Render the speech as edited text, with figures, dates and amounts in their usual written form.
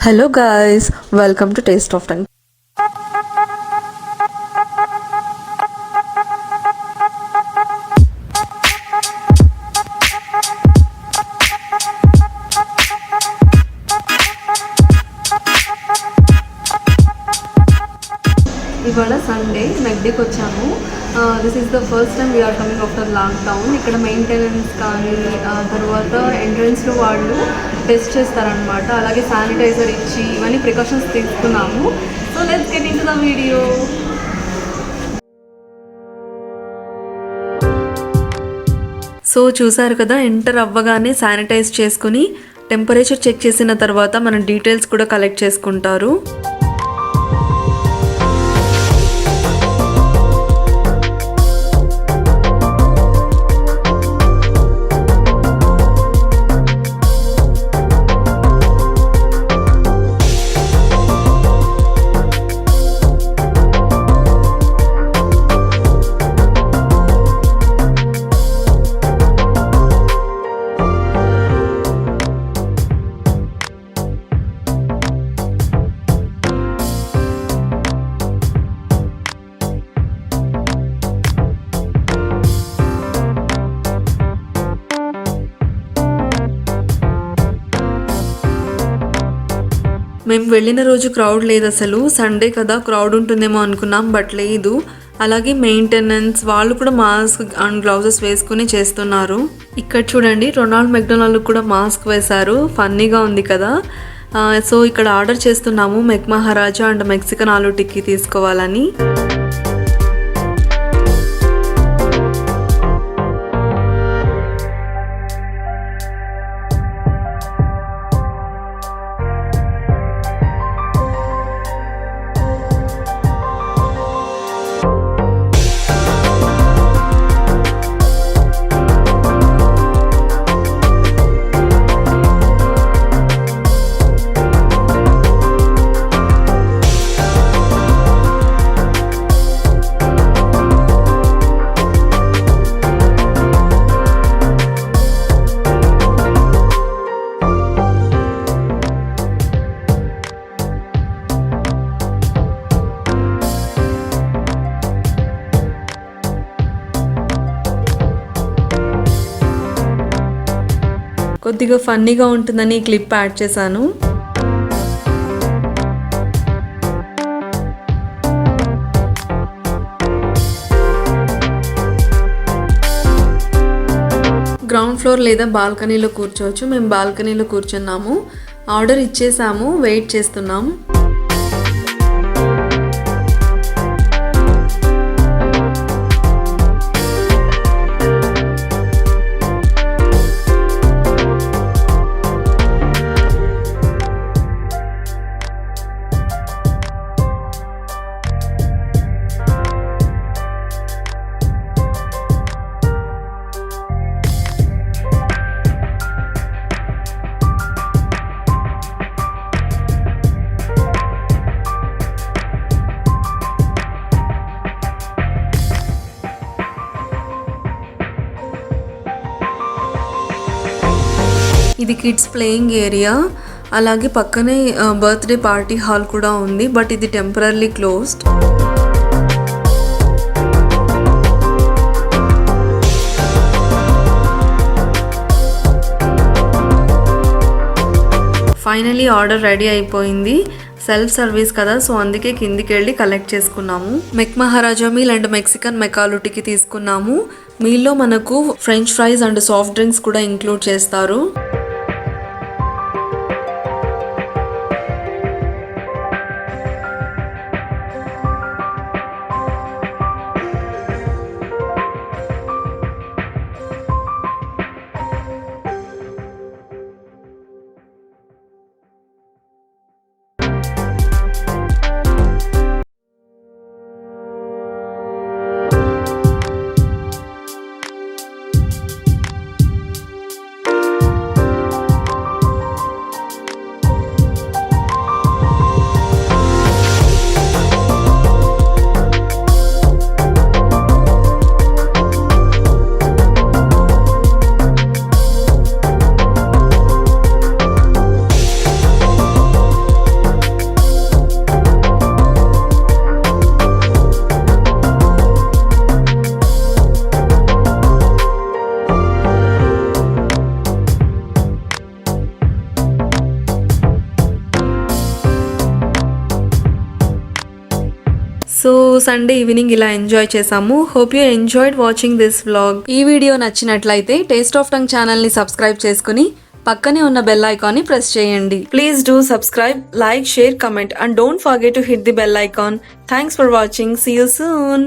Hello guys, welcome to taste of time. ఇవాళ Sunday మెక్డీకి వచ్చాము. This is the first time we are coming after lockdown. ఇక్కడ maintenance కానీ తర్వాత ఎంట్రన్స్లో వాళ్ళు టెస్ట్ చేస్తారనమాట. అలాగే శానిటైజర్ ఇచ్చి ఇవన్నీ ప్రికాషన్స్ తీసుకున్నాము. So let's get in to the video. So చూసారు కదా, ఎంటర్ అవ్వగానే శానిటైజ్ చేసుకుని టెంపరేచర్ చెక్ చేసిన తర్వాత మన డీటెయిల్స్ కూడా కలెక్ట్ చేసుకుంటారు. మేము వెళ్ళిన రోజు క్రౌడ్ లేదు, అసలు సండే కదా క్రౌడ్ ఉంటుందేమో అనుకున్నాం, బట్ లేదు. అలాగే మెయింటెనెన్స్ వాళ్ళు కూడా మాస్క్ అండ్ గ్లౌజెస్ వేసుకుని చేస్తున్నారు. ఇక్కడ చూడండి, రొనాల్డ్ మెక్డొనాల్డ్ కూడా మాస్క్ వేశారు, ఫన్నీగా ఉంది కదా. సో ఇక్కడ ఆర్డర్ చేస్తున్నాము మెక్ మహారాజా అండ్ మెక్సికన్ ఆలూ టిక్కీ తీసుకోవాలని. కొద్దిగా ఫన్నీగా ఉంటుందని క్లిప్ యాడ్ చేశాను. గ్రౌండ్ ఫ్లోర్ లేదా బాల్కనీలో కూర్చోవచ్చు. మేము బాల్కనీలో కూర్చున్నాము. ఆర్డర్ ఇచ్చేసాము, వెయిట్ చేస్తున్నాం. ఇది కిడ్స్ ప్లేయింగ్ ఏరియా. అలాగే పక్కనే బర్త్డే పార్టీ హాల్ కూడా ఉంది, బట్ ఇది temporary closed. Finally order ready అయిపోయింది. సెల్ఫ్ సర్వీస్ కదా, సో అందుకే కిందికి వెళ్ళి కలెక్ట్ చేసుకున్నాము. మెక్ మహారాజా మీల్ అండ్ మెక్సికన్ మకాలూ టిక్కీ తీసుకున్నాము. మీల్లో మనకు French fries and soft drinks కూడా ఇంక్లూడ్ చేస్తారు. సో సండే ఈవినింగ్ ఇలా ఎంజాయ్ చేసాము. Hope you enjoyed watching this vlog. ఈ వీడియో నచ్చినట్లయితే టేస్ట్ ఆఫ్ టంగ్ ఛానల్ ని సబ్స్క్రైబ్ చేసుకుని పక్కనే ఉన్న బెల్ ఐకాన్ ని ప్రెస్ చేయండి. Please do subscribe, like, share, comment and don't forget to hit the bell icon. Thanks for watching. See you soon.